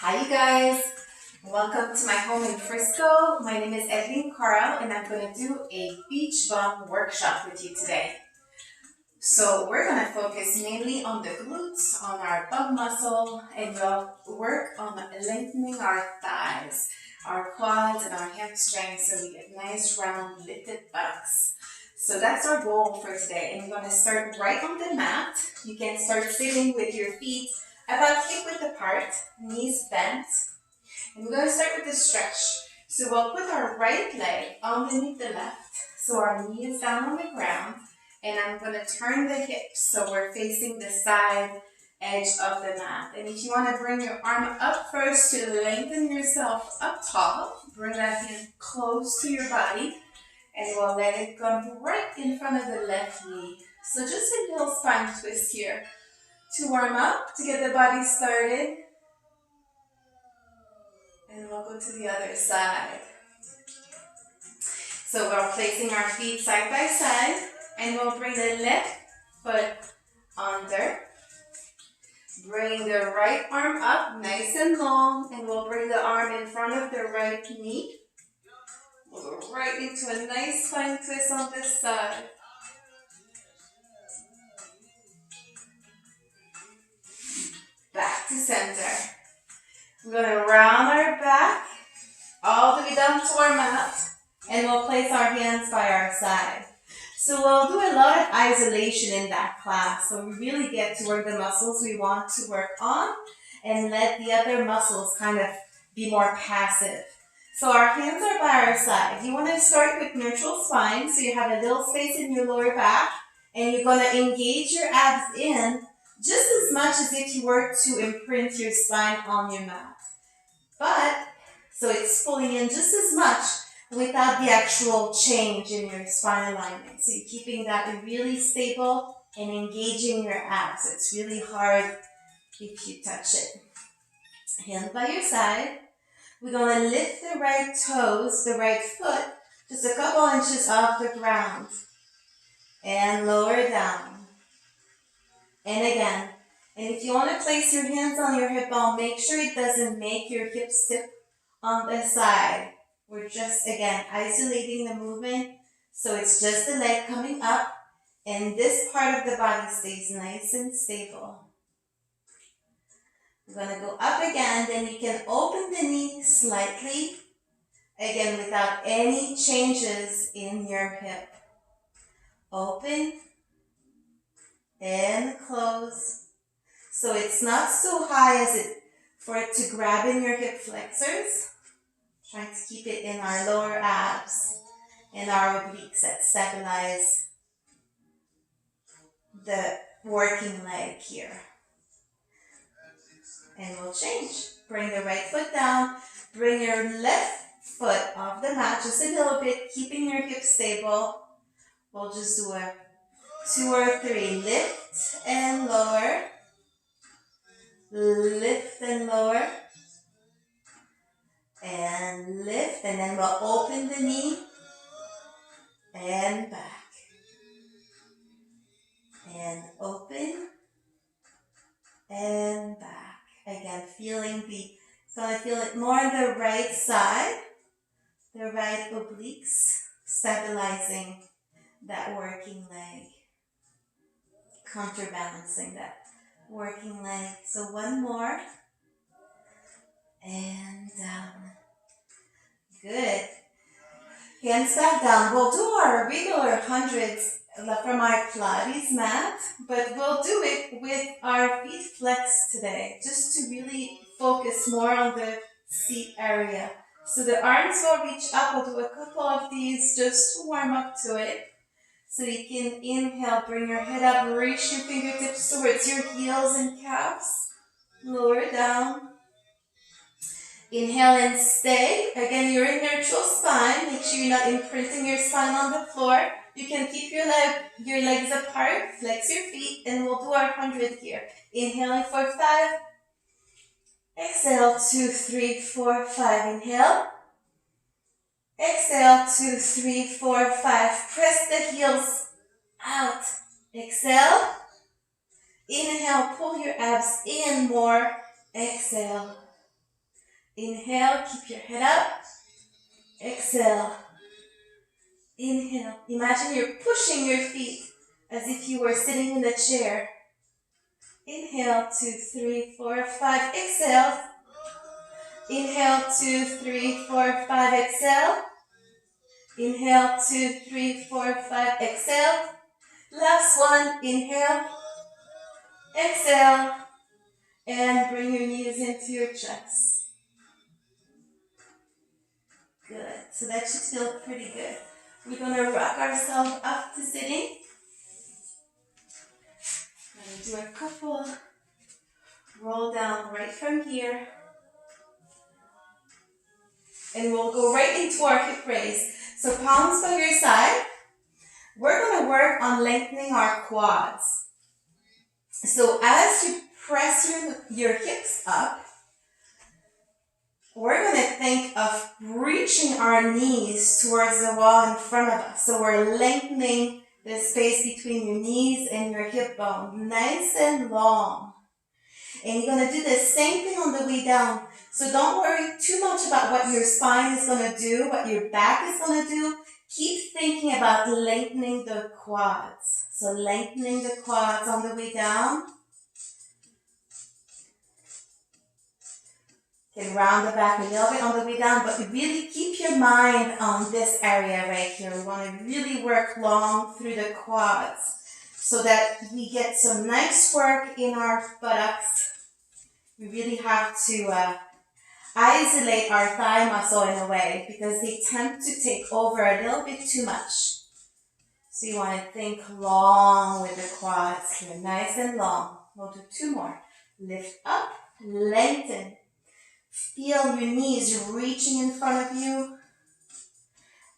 Hi you guys, welcome to my home in Frisco. My name is Eveline Carle and I'm going to do a beach bum workshop with you today. So we're going to focus mainly on the glutes, on our bum muscle, and we'll work on lengthening our thighs, our quads and our hamstrings so we get nice round lifted buttocks. So that's our goal for today, and we're going to start right on the mat. You can start sitting with your feet about hip width apart, knees bent. And we're going to start with the stretch. So we'll put our right leg underneath the left, so our knee is down on the ground, and I'm going to turn the hips so we're facing the side edge of the mat. And if you want to bring your arm up first to lengthen yourself up tall, bring that hand close to your body, and we'll let it come right in front of the left knee. So just a little spine twist here to warm up, to get the body started. And we'll go to the other side. So we're placing our feet side by side, and we'll bring the left foot under. Bring the right arm up nice and long, and we'll bring the arm in front of the right knee. We'll go right into a nice spine twist on this side. Back to center. We're going to round our back all the way down to our mat, and we'll place our hands by our side. So we'll do a lot of isolation in that class, so we really get to work the muscles we want to work on and let the other muscles kind of be more passive. So our hands are by our side. You want to start with neutral spine, so you have a little space in your lower back, and you're going to engage your abs in just as much as if you were to imprint your spine on your mat. But, so it's pulling in just as much without the actual change in your spine alignment. So you're keeping that really stable and engaging your abs. It's really hard if you touch it. Hand by your side. We're going to lift the right toes, the right foot, just a couple inches off the ground. And lower down. And again. And if you want to place your hands on your hip bone, make sure it doesn't make your hips tip on the side. We're just, again, isolating the movement, so it's just the leg coming up, and this part of the body stays nice and stable. We're going to go up again, then you can open the knee slightly, again, without any changes in your hip. Open and close. So it's not so high for it to grab in your hip flexors. Trying to keep it in our lower abs and our obliques that stabilize the working leg here. And we'll change. Bring the right foot down. Bring your left foot off the mat just a little bit, keeping your hips stable. We'll just do a 2 or 3. Lift and lower. Lift and lower. And lift, and then we'll open the knee and back. And open and back. Again, gonna feel it more on the right side, the right obliques, stabilizing that working leg, counterbalancing that working leg. So one more. And down. Good. Hands back down. We'll do our regular hundreds from our Pilates mat, but we'll do it with our feet flexed today, just to really focus more on the seat area. So the arms will reach up. We'll do a couple of these just to warm up to it. So you can inhale, bring your head up, reach your fingertips towards your heels and calves. Lower down. Inhale and stay. Again, you're in neutral spine. Make sure you're not imprinting your spine on the floor. You can keep your legs apart. Flex your feet, and we'll do our 100 here. Inhaling for 5. Exhale, 2, 3, 4, 5. Inhale. Exhale, 2, 3, 4, 5. Press the heels out. Exhale. Inhale, pull your abs in more. Exhale. Inhale, keep your head up. Exhale. Inhale. Imagine you're pushing your feet as if you were sitting in the chair. Inhale, 2, 3, 4, 5. Exhale. Inhale, 2, 3, 4, 5. Exhale. Inhale, 2, 3, 4, 5. Exhale. Last one. Inhale. Exhale. And bring your knees into your chest. Good. So that should feel pretty good. We're going to rock ourselves up to sitting. Going to do a couple. Roll down right from here. And we'll go right into our hip raise. So palms by your side. We're going to work on lengthening our quads. So as you press your hips up, we're going to think of reaching our knees towards the wall in front of us. So we're lengthening the space between your knees and your hip bone, nice and long. And you're going to do the same thing on the way down. So don't worry too much about what your spine is going to do, what your back is going to do. Keep thinking about lengthening the quads. So lengthening the quads on the way down. You can round the back a little bit on the way down, but really keep your mind on this area right here. We want to really work long through the quads so that we get some nice work in our buttocks. We really have to isolate our thigh muscle in a way because they tend to take over a little bit too much. So you want to think long with the quads here, nice and long. We'll do 2 more. Lift up, lengthen. Feel your knees reaching in front of you.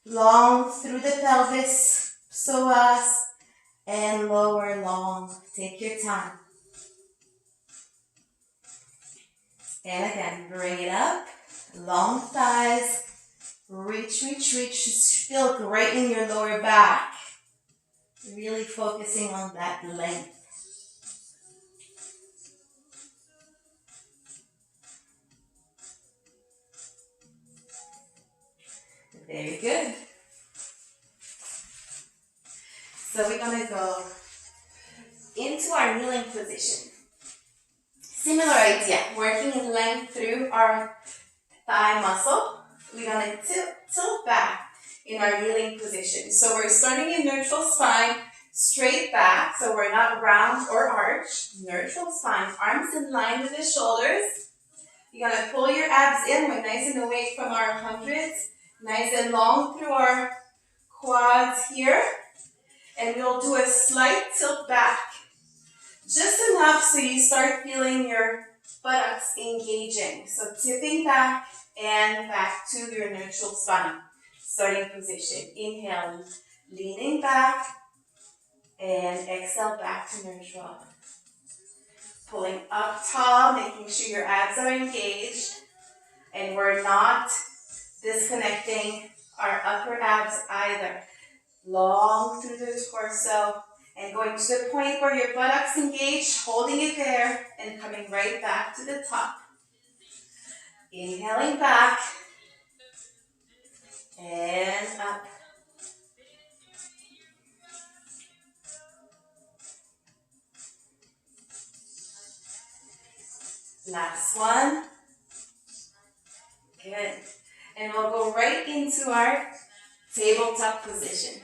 Long through the pelvis, psoas, and lower long. Take your time. And again, bring it up. Long thighs. Reach, reach, reach. Just feel great in your lower back. Really focusing on that length. Very good. So we're going to go into our kneeling position. Similar idea, working in length through our thigh muscle. We're going to tilt back in our kneeling position. So we're starting in neutral spine, straight back, so we're not round or arch. Neutral spine, arms in line with the shoulders. You're going to pull your abs in. We're nice and awake from our hundreds. Nice and long through our quads here. And we'll do a slight tilt back. Just enough so you start feeling your buttocks engaging. So tipping back and back to your neutral spine. Starting position. Inhale, leaning back. And exhale back to neutral. Pulling up tall, making sure your abs are engaged. And we're not disconnecting our upper abs either. Long through the torso. And going to the point where your buttocks engage, holding it there, and coming right back to the top. Inhaling back. And up. Last one. Good. And we'll go right into our tabletop position.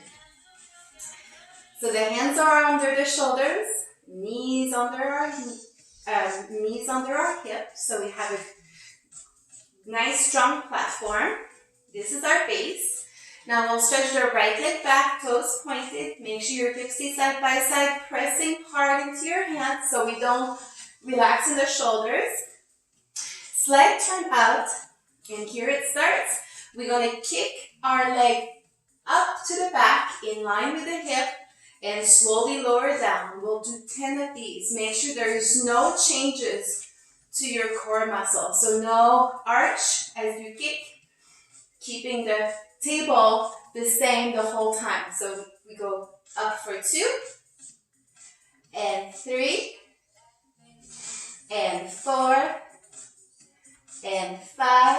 So the hands are under the shoulders, knees under our hips. So we have a nice strong platform. This is our base. Now we'll stretch the right leg back, toes pointed. Make sure your hips stay side by side, pressing hard into your hands so we don't relax in the shoulders. Slight turn out, and here it starts. We're going to kick our leg up to the back in line with the hip and slowly lower down. We'll do 10 of these. Make sure there's no changes to your core muscle. So no arch as you kick, keeping the table the same the whole time. So we go up for 2 and 3 and 4 and 5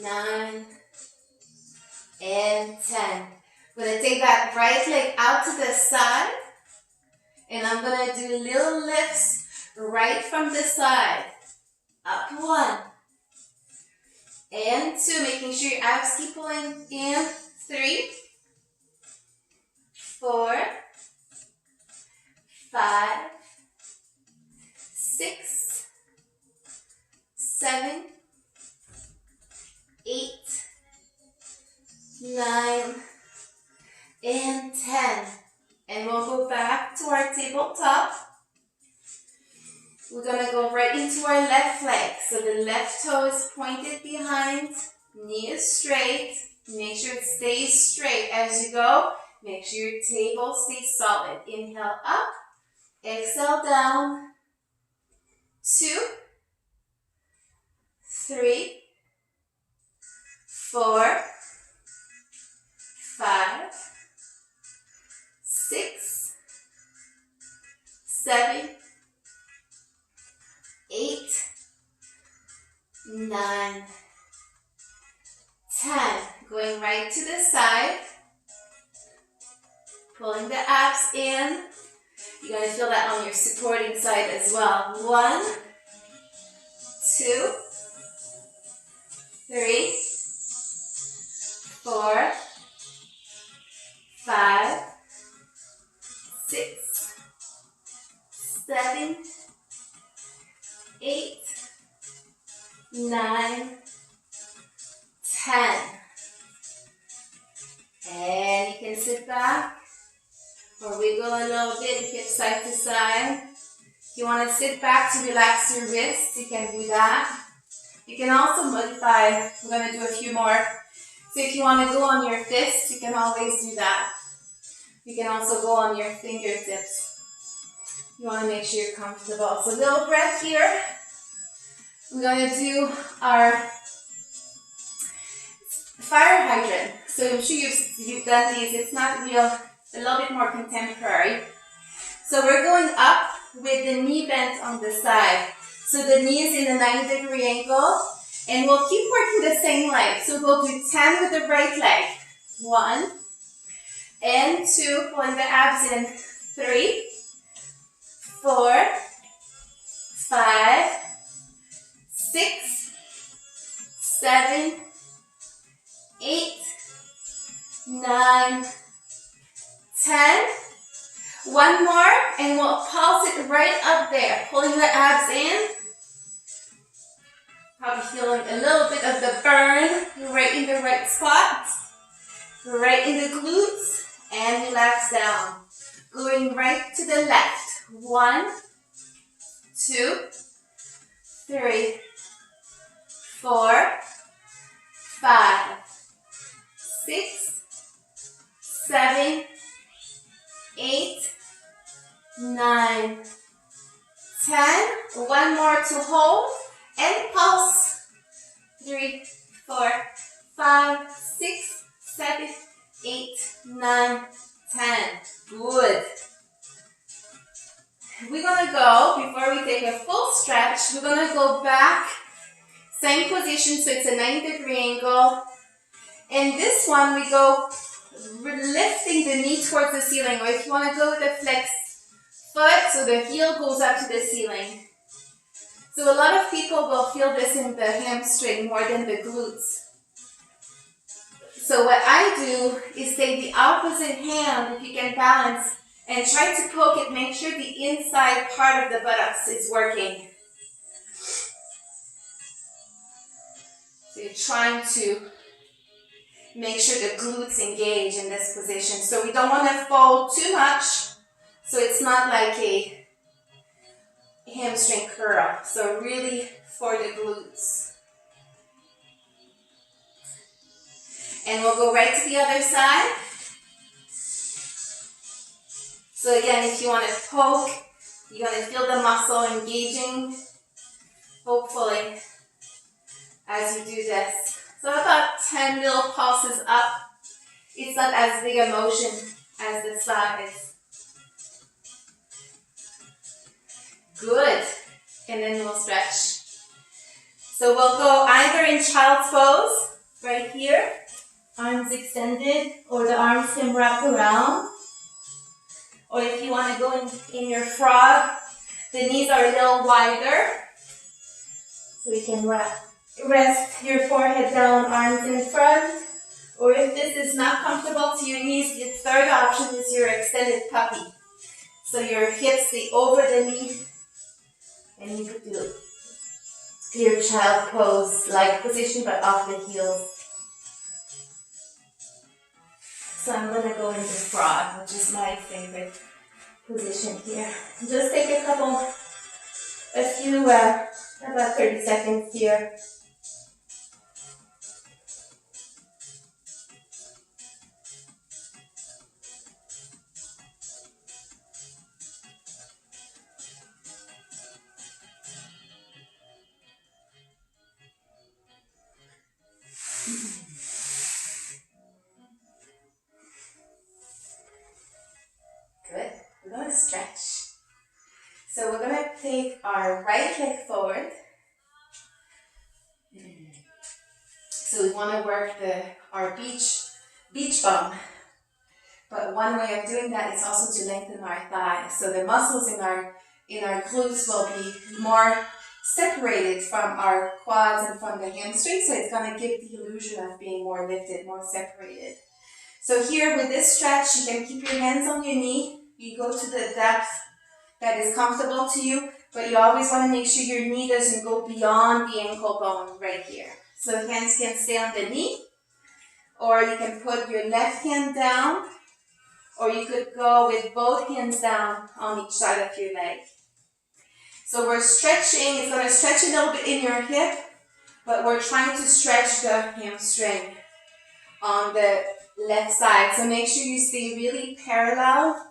9, and 10. I'm going to take that right leg out to the side, and I'm going to do little lifts right from the side. Up 1, and 2, making sure your abs keep pulling in. 3, 4, 5, 6, 7, 8, 9, and 10. And we'll go back to our tabletop. We're going to go right into our left leg. So the left toe is pointed behind, knee is straight. Make sure it stays straight as you go. Make sure your table stays solid. Inhale up, exhale down. 2, 3, 4, 5, 6, 7, 8, 9, 10. Going right to the side. Pulling the abs in. You're going to feel that on your supporting side as well. 1, 2, 3, 4, 5, 6, 7, 8, 9, 10. And you can sit back or wiggle a little bit, hip side to side. If you want to sit back to relax your wrists, you can do that. You can also modify. We're going to do a few more. So if you want to go on your fists, you can always do that. You can also go on your fingertips. You want to make sure you're comfortable. So a little breath here. We're going to do our fire hydrant. So I'm sure you've done these. It's not real, a little bit more contemporary. So we're going up with the knee bent on the side. So the knee is in a 90-degree angle. And we'll keep working the same leg. So we'll do 10 with the right leg. 1 and 2, pulling the abs in. 3, 4, 5, 6, 7, 8, 9, 10. One more, and we'll pulse it right up there, pulling the abs in. Probably feeling a little bit of the burn right in the right spot, right in the glutes, and relax down. Going right to the left. 1, 2, 3, 4, 5, 6, 7, 8, 9, 10. One more to hold and pulse. 3, 4, 5, 6, 7, 8, 9, 10. Good. We're going to go, before we take a full stretch, we're going to go back. Same position, so it's a 90-degree angle. And this one, we go lifting the knee towards the ceiling, or if you want to go with a flexed foot, so the heel goes up to the ceiling. So a lot of people will feel this in the hamstring more than the glutes. So what I do is take the opposite hand, if you can balance, and try to poke it, make sure the inside part of the buttocks is working. So you're trying to make sure the glutes engage in this position. So we don't want to fold too much, so it's not like a hamstring curl. So really for the glutes. And we'll go right to the other side. So again, if you want to poke, you're going to feel the muscle engaging, hopefully, as you do this. So about 10 little pulses up. It's not as big a motion as the sides. Good. And then we'll stretch. So we'll go either in child's pose, right here, arms extended, or the arms can wrap around. Or if you want to go in your frog, the knees are a little wider. So you can rest your forehead down, arms in front. Or if this is not comfortable to your knees, the third option is your extended puppy. So your hips stay over the knee, and you could do your child pose, like position but off the heels. So I'm going to go into frog, which is my favorite position here. Just take about 30 seconds here. Good. We're going to stretch. So we're going to take our right leg forward. So we want to work our beach bum. But one way of doing that is also to lengthen our thighs. So the muscles in our glutes will be more separated from our quads and from the hamstrings. So it's going to give the illusion of being more lifted, more separated. So here with this stretch, you can keep your hands on your knee. You go to the depth that is comfortable to you, but you always want to make sure your knee doesn't go beyond the ankle bone right here. So hands can stay on the knee, or you can put your left hand down, or you could go with both hands down on each side of your leg. So we're stretching. It's going to stretch a little bit in your hip, but we're trying to stretch the hamstring on the left side. So make sure you stay really parallel.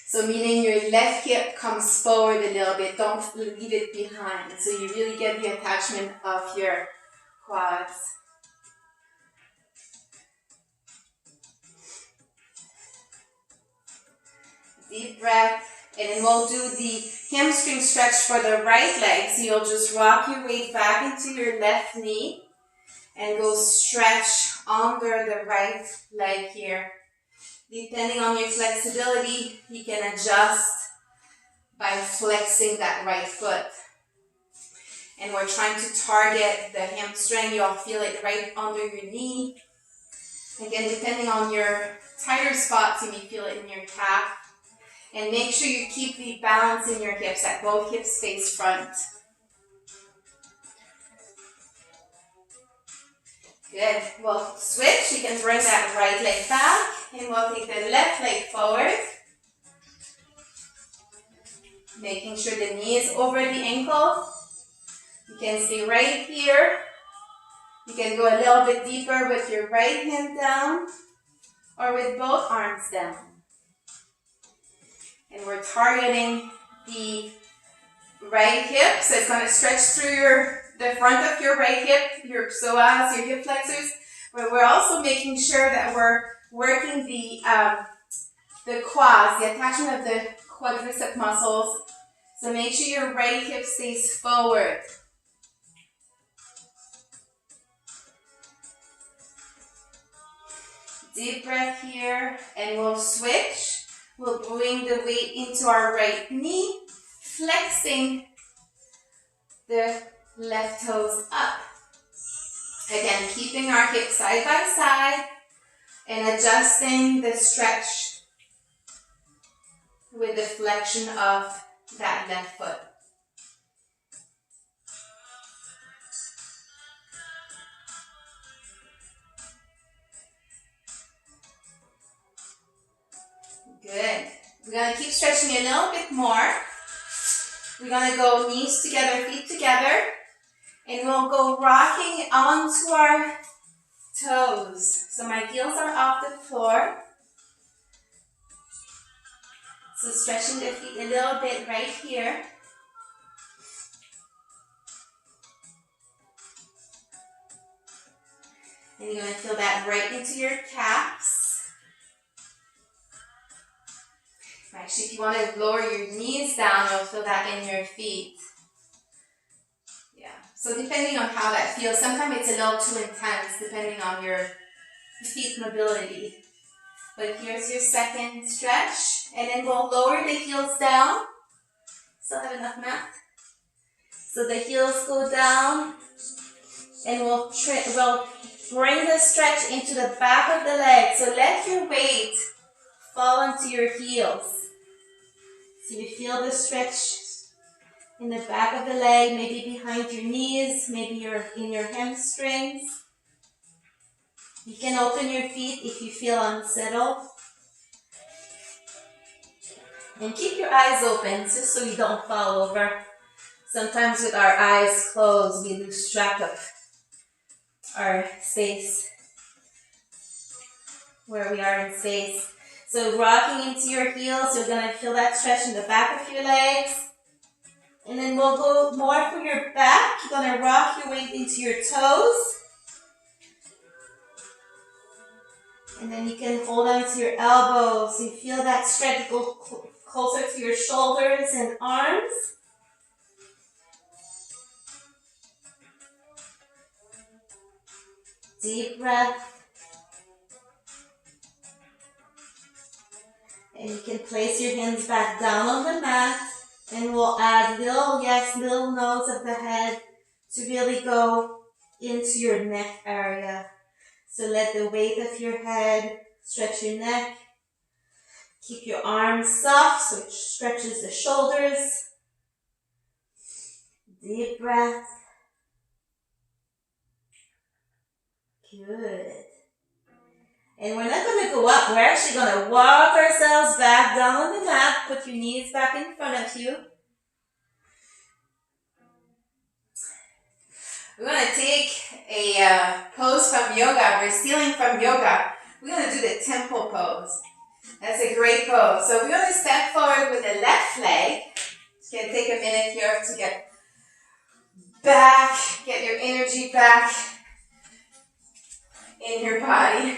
So meaning your left hip comes forward a little bit. Don't leave it behind. So you really get the attachment of your quads. Deep breath. And then we'll do the hamstring stretch for the right leg. So you'll just rock your weight back into your left knee and go stretch under the right leg here. Depending on your flexibility, you can adjust by flexing that right foot. And we're trying to target the hamstring. You'll feel it right under your knee. Again, depending on your tighter spots, you may feel it in your calf. And make sure you keep the balance in your hips, that both hips face front. Good. We'll switch. You can bring that right leg back, and we'll take the left leg forward. Making sure the knee is over the ankle. You can stay right here. You can go a little bit deeper with your right hand down, or with both arms down. And we're targeting the right hip, so it's going to stretch through the front of your right hip, your psoas, your hip flexors. But we're also making sure that we're working the quads, the attachment of the quadricep muscles. So make sure your right hip stays forward. Deep breath here, and we'll switch. We'll bring the weight into our right knee, flexing the left toes up. Again, keeping our hips side by side and adjusting the stretch with the flexion of that left foot. Good. We're going to keep stretching a little bit more. We're going to go knees together, feet together. And we'll go rocking onto our toes. So my heels are off the floor. So stretching the feet a little bit right here. And you're going to feel that right into your calves. Actually, if you want to lower your knees down, you'll feel that in your feet. Yeah. So depending on how that feels, sometimes it's a little too intense depending on your feet mobility. But here's your second stretch, and then we'll lower the heels down. Still have enough mat? So the heels go down, and we'll bring the stretch into the back of the leg. So let your weight fall onto your heels. So you feel the stretch in the back of the leg, maybe behind your knees, maybe you're in your hamstrings. You can open your feet if you feel unsettled. And keep your eyes open just so you don't fall over. Sometimes with our eyes closed, we lose track of our space, where we are in space. So rocking into your heels, you're going to feel that stretch in the back of your legs. And then we'll go more for your back. You're going to rock your weight into your toes. And then you can hold on to your elbows. You feel that stretch go closer to your shoulders and arms. Deep breath. And you can place your hands back down on the mat. And we'll add little nose of the head to really go into your neck area. So let the weight of your head stretch your neck. Keep your arms soft so it stretches the shoulders. Deep breath. Good. And we're not going to go up. We're actually going to walk ourselves back down on the mat. Put your knees back in front of you. We're going to take a pose from yoga. We're stealing from yoga. We're going to do the temple pose. That's a great pose. So we're going to step forward with the left leg. It's going to take a minute here to get back, get your energy back in your body.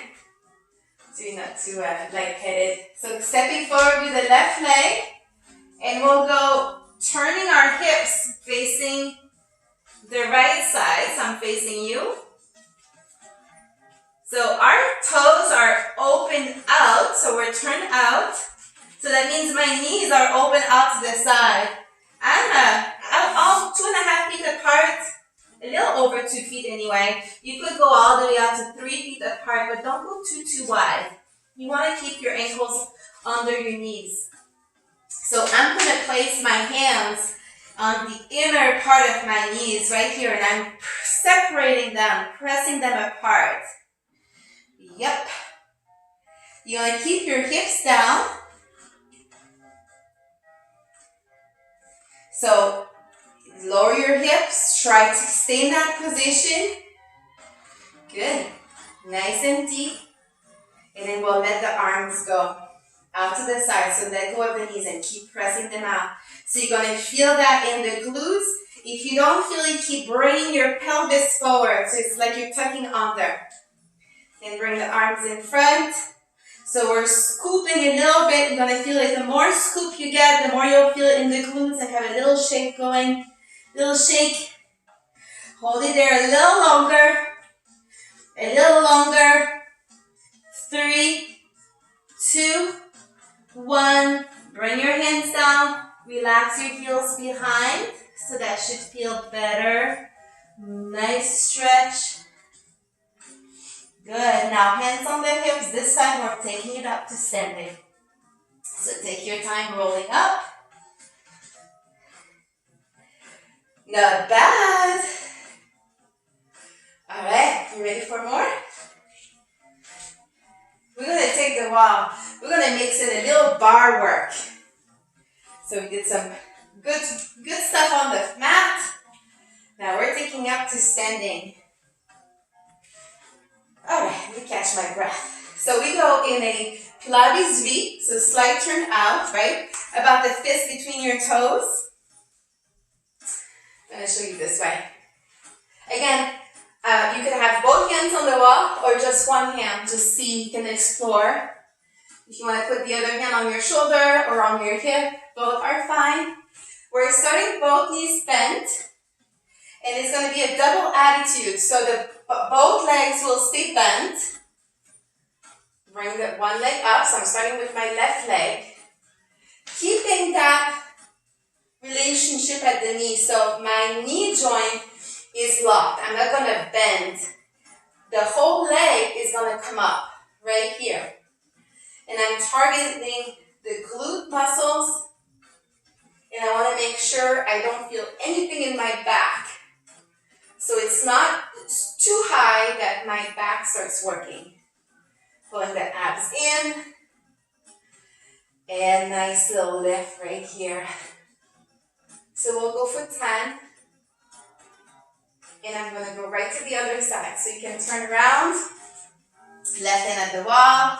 So you're not too lightheaded. So stepping forward with the left leg. And we'll go turning our hips facing the right side. So I'm facing you. So our toes are open out, so we're turned out. So that means my knees are open out to the side. I'm all 2.5 feet apart, a little over 2 feet anyway. You could go all the way out to 3 feet apart, but don't go too wide. You want to keep your ankles under your knees. So I'm going to place my hands on the inner part of my knees right here, and I'm separating them, pressing them apart. Yep. You want to keep your hips down. So lower your hips. Try to stay in that position. Good. Nice and deep. And then we'll let the arms go out to the side. So let go of the knees and keep pressing them out. So you're going to feel that in the glutes. If you don't feel it, keep bringing your pelvis forward. So it's like you're tucking under. Then bring the arms in front. So we're scooping a little bit. You're going to feel it. The more scoop you get, the more you'll feel it in the glutes. And have a little shake going. Little shake. Hold it there a little longer. A little longer. 3, 2, 1. Bring your hands down. Relax your heels behind. So that should feel better. Nice stretch. Good. Now hands on the hips. This time we're taking it up to standing. So take your time rolling up. Not bad. All right. You ready for more? We're going to take the wall. We're going to mix in a little bar work. So we did some good stuff on the mat. Now we're taking up to standing. All right, let me catch my breath. So we go in a Pilates V, so slight turn out, right? About the fist between your toes. I'm going to show you this way. Again, you can have both hands on the wall or just one hand. Just see, you can explore. If you want to put the other hand on your shoulder or on your hip, both are fine. We're starting both knees bent. And it's going to to be a double attitude. So both legs will stay bent. Bring the one leg up. So I'm starting with my left leg. Keeping that relationship at the knee. So my knee joint is locked. I'm not going to bend. The whole leg is going to come up right here. And I'm targeting the glute muscles. And I want to make sure I don't feel anything in my back. So it's not too high that my back starts working. Pulling the abs in. And nice little lift right here. So we'll go for 10. And I'm going to go right to the other side. So you can turn around. Left hand at the wall.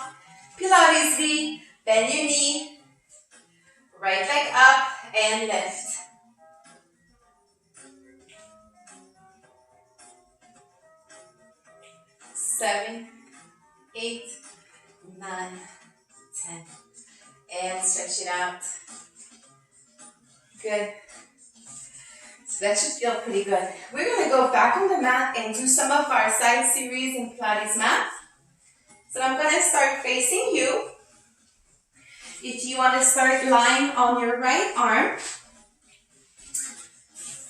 Pilates V. Bend your knee. Right leg up and lift. 7, 8, 9, 10. And stretch it out. Good. So that should feel pretty good. We're going to go back on the mat and do some of our side series in Pilates mat. So I'm going to start facing you. If you want to start lying on your right arm,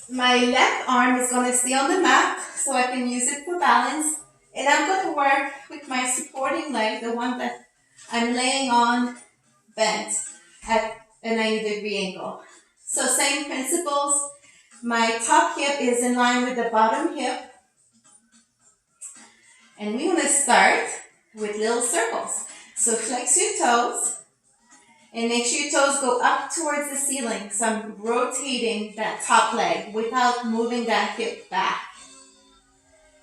my left arm is going to stay on the mat so I can use it for balance. And I'm going to work with my supporting leg, the one that I'm laying on, bent at a 90-degree angle. So same principles. My top hip is in line with the bottom hip. And we're going to start with little circles. So flex your toes. And make sure your toes go up towards the ceiling. So I'm rotating that top leg without moving that hip back.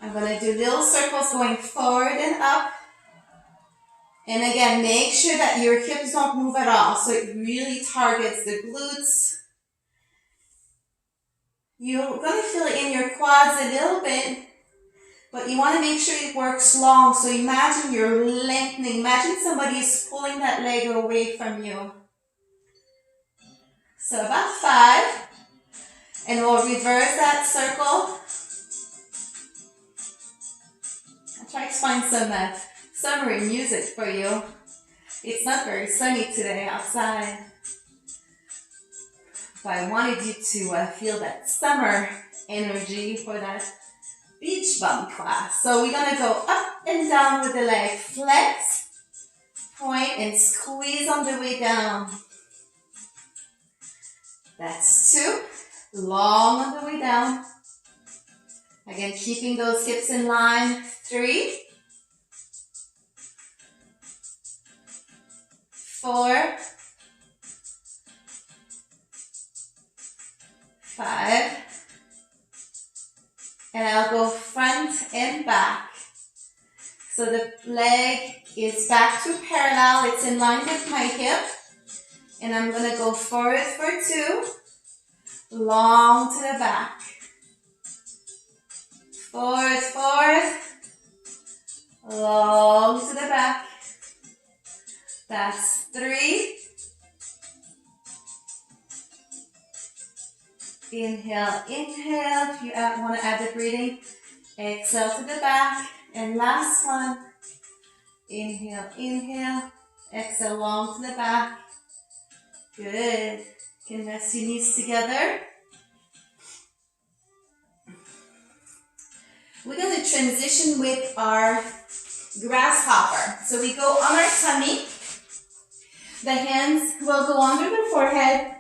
I'm going to do little circles going forward and up. And again, make sure that your hips don't move at all. So it really targets the glutes. You're going to feel it in your quads a little bit. But you want to make sure it works long. So imagine you're lengthening. Imagine somebody is pulling that leg away from you. So about 5. And we'll reverse that circle. I'll try to find some summery music for you. It's not very sunny today outside. But I wanted you to feel that summer energy for that beach bum class. So we're going to go up and down with the leg. Flex, point, and squeeze on the way down. That's 2. Long on the way down. Again, keeping those hips in line. 3. 4. 5. And I'll go front and back. So the leg is back to parallel. It's in line with my hip. And I'm going to go forward for 2. Long to the back. Forward, forward. Long to the back. That's 3. Inhale, inhale. If you want to add the breathing, exhale to the back. And last one. Inhale, inhale. Exhale, long to the back. Good. You can rest your knees together. We're going to transition with our grasshopper. So we go on our tummy. The hands will go under the forehead.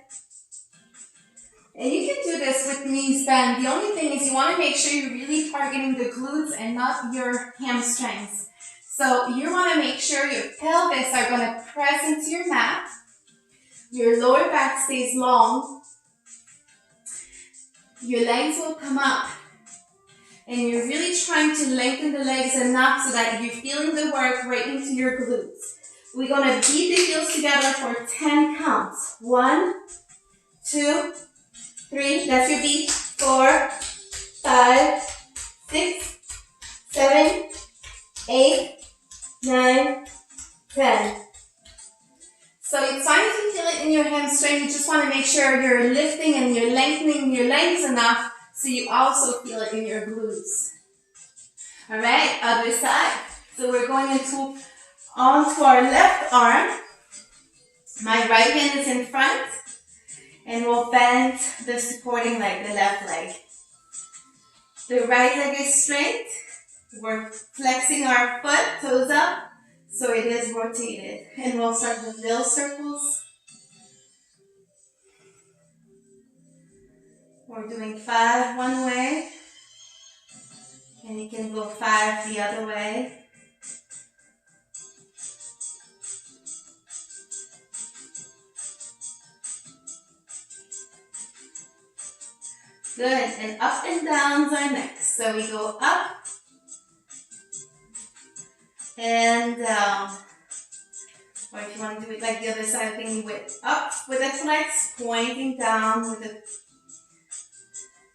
And you can do this with knees bent. The only thing is you want to make sure you're really targeting the glutes and not your hamstrings. So you want to make sure your pelvis are going to press into your mat. Your lower back stays long. Your legs will come up. And you're really trying to lengthen the legs enough so that you're feeling the work right into your glutes. We're going to beat the heels together for 10 counts. 1, 2, 3, that's your beat. 4, 5, 6, 7, 8, 9, 10. So it's fine if you feel it in your hamstring. You just want to make sure you're lifting and you're lengthening your legs enough so you also feel it in your glutes. All right, other side. So we're going onto our left arm. My right hand is in front, and we'll bend the supporting leg, the left leg. The right leg is straight. We're flexing our foot, toes up, so it is rotated. And we'll start with little circles. We're doing 5 one way, and you can go 5 the other way. Good, and up and downs are next. So we go up and down. Or if you want to do it like the other side thing, with up with the flex, pointing down with the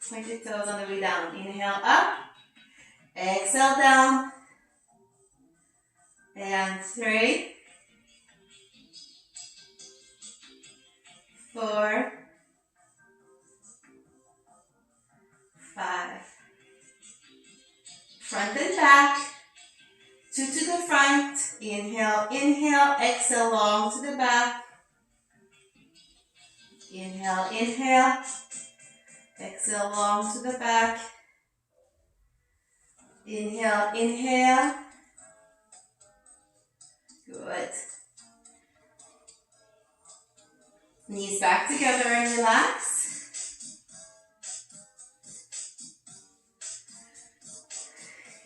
pointed toes on the way down. Inhale up, exhale down, and 3, 4, 5. Front and back. 2 to the front. Inhale, inhale, exhale long to the back. Inhale, inhale, exhale long to the back. Inhale, inhale. Good. Knees back together and relax.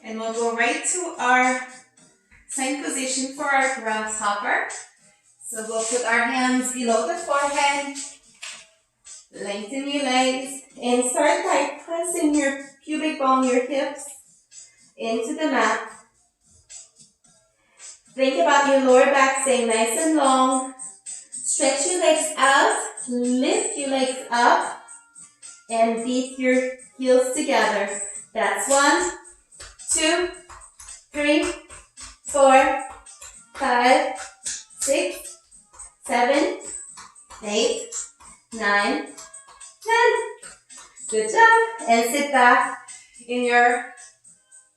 And we'll go right to our same position for our grasshopper. So we'll put our hands below the forehead, lengthen your legs, and start by pressing your pubic bone, your hips, into the mat. Think about your lower back staying nice and long. Stretch your legs out, lift your legs up, and beat your heels together. That's 1, 2, 3, 4, 5, 6, 7, 8, 9, 10. Good job. And sit back in your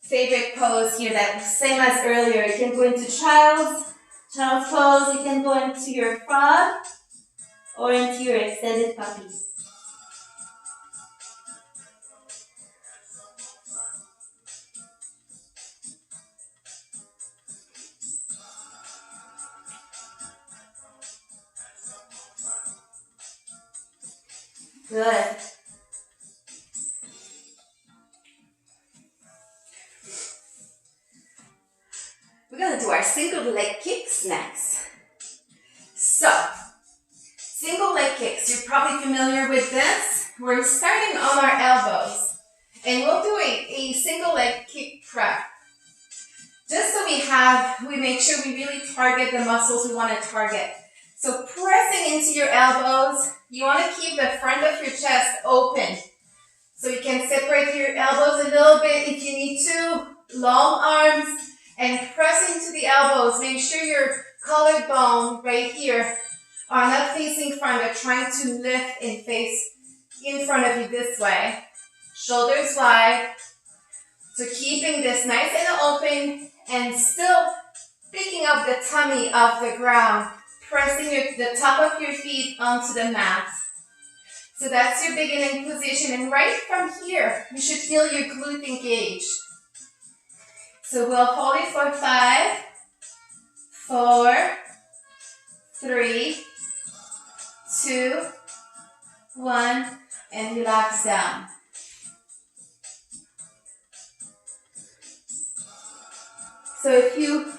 favorite pose here, that same as earlier. You can go into child's pose. You can go into your frog or into your extended puppy. Good. We're going to do our single leg kicks next. So, single leg kicks. You're probably familiar with this. We're starting on our elbows. And we'll do a single leg kick prep. Just so we make sure we really target the muscles we want to target. So pressing into your elbows, you want to keep the front of your chest open. So you can separate your elbows a little bit if you need to. Long arms, and press into the elbows. Make sure your collarbone right here are not facing front. They're trying to lift and face in front of you this way. Shoulders wide. So keeping this nice and open and still picking up the tummy off the ground. Pressing the top of your feet onto the mat. So that's your beginning position. And right from here, you should feel your glute engaged. So we'll hold it for 5, 4, 3, 2, 1, and relax down. So if you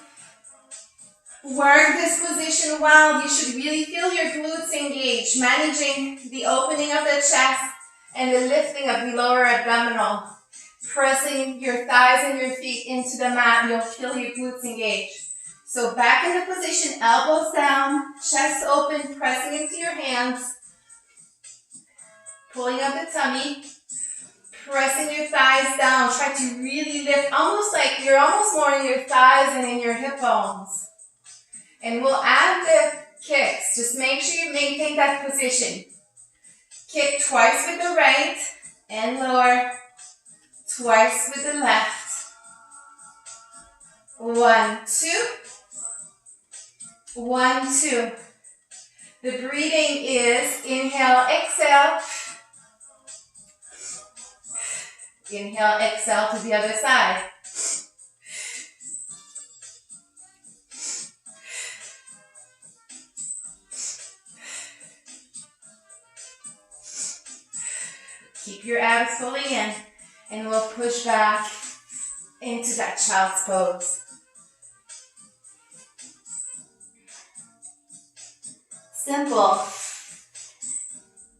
work this position well, you should really feel your glutes engaged, managing the opening of the chest and the lifting of the lower abdominal. Pressing your thighs and your feet into the mat, you'll feel your glutes engaged. So back in the position, elbows down, chest open, pressing into your hands, pulling up the tummy, pressing your thighs down. Try to really lift, almost like you're almost more in your thighs and in your hip bones. And we'll add the kicks. Just make sure you maintain that position. Kick twice with the right, and lower. Twice with the left. 1, 2. 1, 2. The breathing is inhale, exhale. Inhale, exhale to the other side. Keep your abs fully in, and we'll push back into that child's pose. Simple,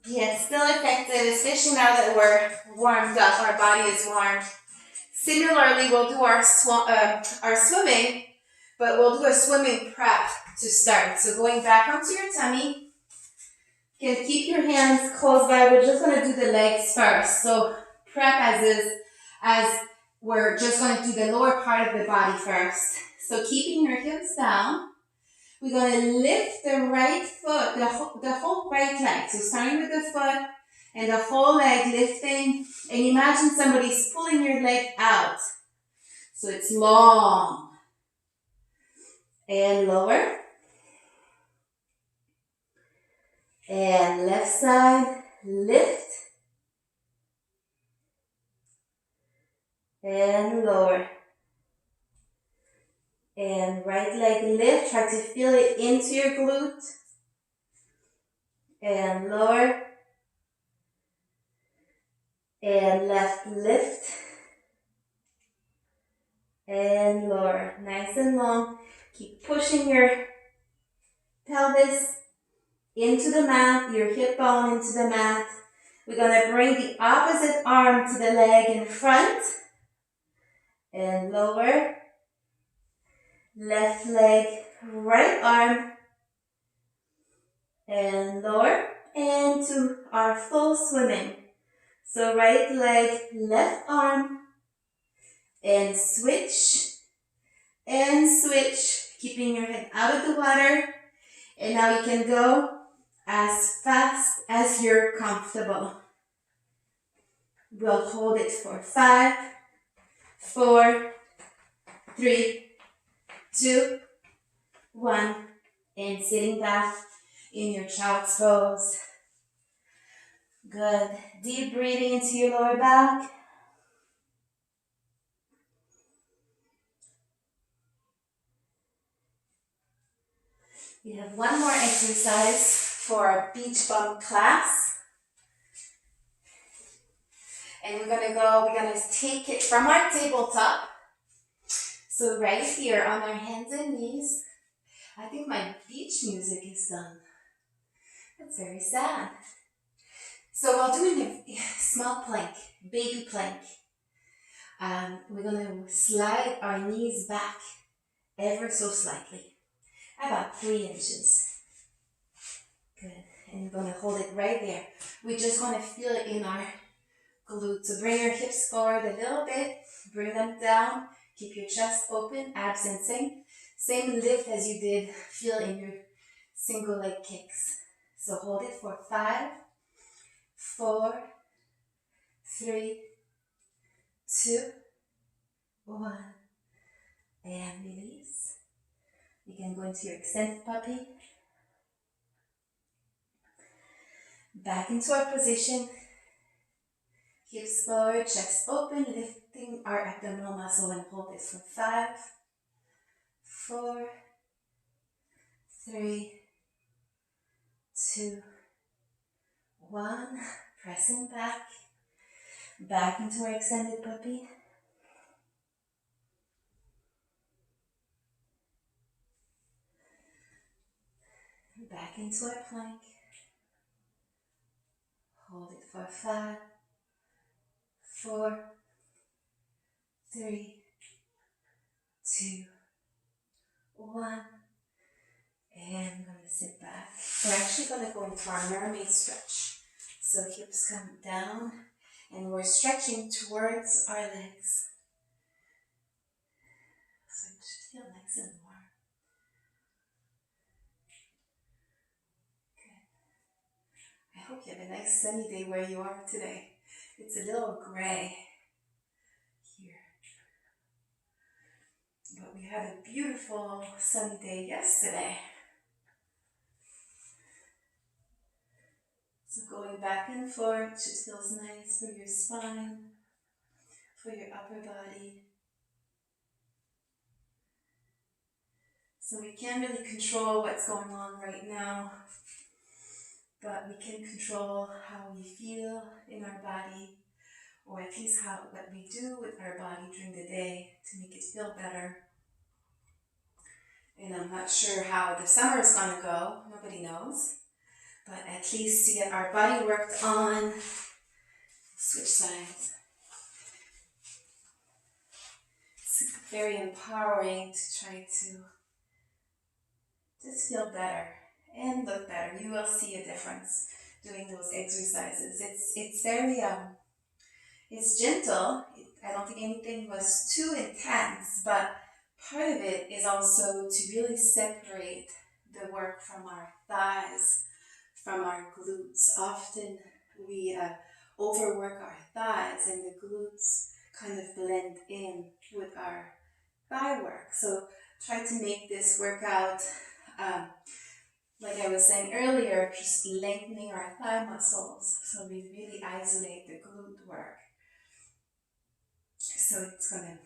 yet still effective, especially now that we're warmed up, our body is warm. Similarly, we'll do our swimming, but we'll do a swimming prep to start. So going back onto your tummy, you can keep your hands close by. We're just going to do the legs first. So prep as we're just going to do the lower part of the body first. So keeping your hips down, we're going to lift the right foot, the whole right leg. So starting with the foot and the whole leg lifting. And imagine somebody's pulling your leg out. So it's long. And lower. And left side, lift. And lower. And right leg lift, try to feel it into your glute. And lower. And left lift. And lower. Nice and long. Keep pushing your pelvis into the mat, your hip bone into the mat. We're going to bring the opposite arm to the leg in front. And lower. Left leg, right arm. And lower. And to our full swimming. So right leg, left arm. And switch. And switch. Keeping your head out of the water. And now you can go as fast as you're comfortable. We'll hold it for 5, 4, 3, 2, 1. And sitting back in your child's pose. Good. Deep breathing into your lower back. We have one more exercise for our beach bum class. And we're gonna take it from our tabletop. So right here on our hands and knees. I think my beach music is done. That's very sad. So while doing a small plank, baby plank, we're gonna slide our knees back ever so slightly. About 3 inches. Good. And we're going to hold it right there. We're just going to feel it in our glutes. So bring your hips forward a little bit. Bring them down. Keep your chest open. Abs sensing. Same lift as you did. Feel in your single leg kicks. So hold it for 5, 4, 3, 2, 1. And release. You can go into your extended puppy. Back into our position. Hips forward, chest open, lifting our abdominal muscle and hold it for 5, 4, 3, 2, 1. Pressing back. Back into our extended puppy. Back into our plank. Hold it for 5, 4, 3, 2, 1. And we're going to sit back. We're actually going to go into our mermaid stretch. So hips come down and we're stretching towards our legs. So it should feel nice and warm. I hope you have a nice sunny day where you are today. It's a little gray here. But we had a beautiful sunny day yesterday. So going back and forth just feels nice for your spine, for your upper body. So we can't really control what's going on right now, but we can control how we feel in our body, or at least what we do with our body during the day to make it feel better. And I'm not sure how the summer is going to go. Nobody knows. But at least to get our body worked on. Switch sides. It's very empowering to try to just feel better and look better. You will see a difference doing those exercises. It's very it's gentle. I don't think anything was too intense, but part of it is also to really separate the work from our thighs, from our glutes. Often we overwork our thighs and the glutes kind of blend in with our thigh work. So try to make this workout, like I was saying earlier, just lengthening our thigh muscles. So we really isolate the glute work. So it's going to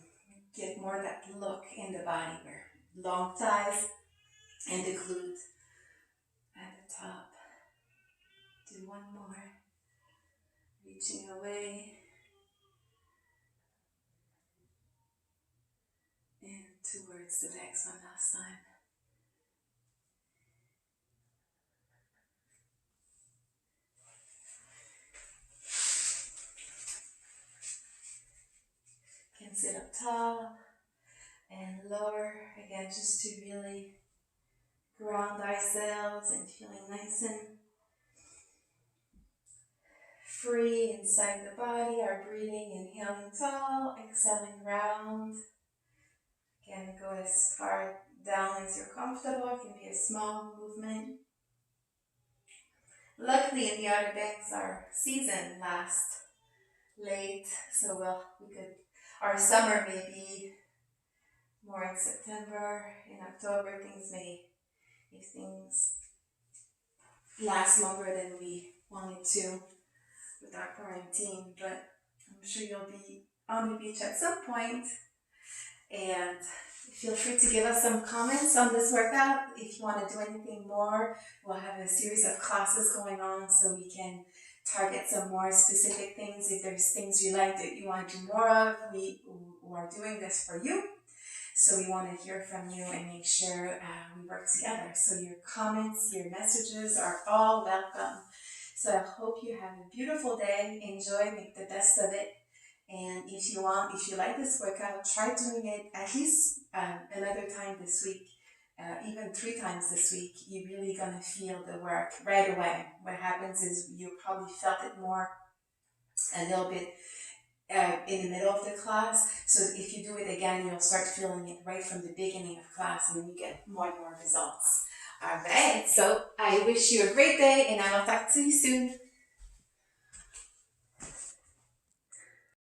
get more of that look in the body where long thighs and the glute at the top. Do one more. Reaching away and towards the legs one last time. Can sit up tall and lower, again, just to really ground ourselves and feeling nice and free inside the body. Our breathing, inhaling tall, exhaling round. Again, go as far down as you're comfortable. It can be a small movement. Luckily, in the Outer Banks, our season lasts late, so our summer may be more in September, in October. If things last longer than we wanted to with our quarantine, but I'm sure you'll be on the beach at some point. And feel free to give us some comments on this workout. If you want to do anything more, we'll have a series of classes going on so we can target some more specific things. If there's things you like that you want to do more of, we are doing this for you. So we want to hear from you and make sure we work together. So your comments, your messages are all welcome. So I hope you have a beautiful day. Enjoy, make the best of it. And if you like this workout, try doing it at least another time this week, even 3 times this week. You're really going to feel the work right away. What happens is you probably felt it more a little bit in the middle of the class. So if you do it again, you'll start feeling it right from the beginning of class, and then you get more and more results. All right, so I wish you a great day, and I will talk to you soon.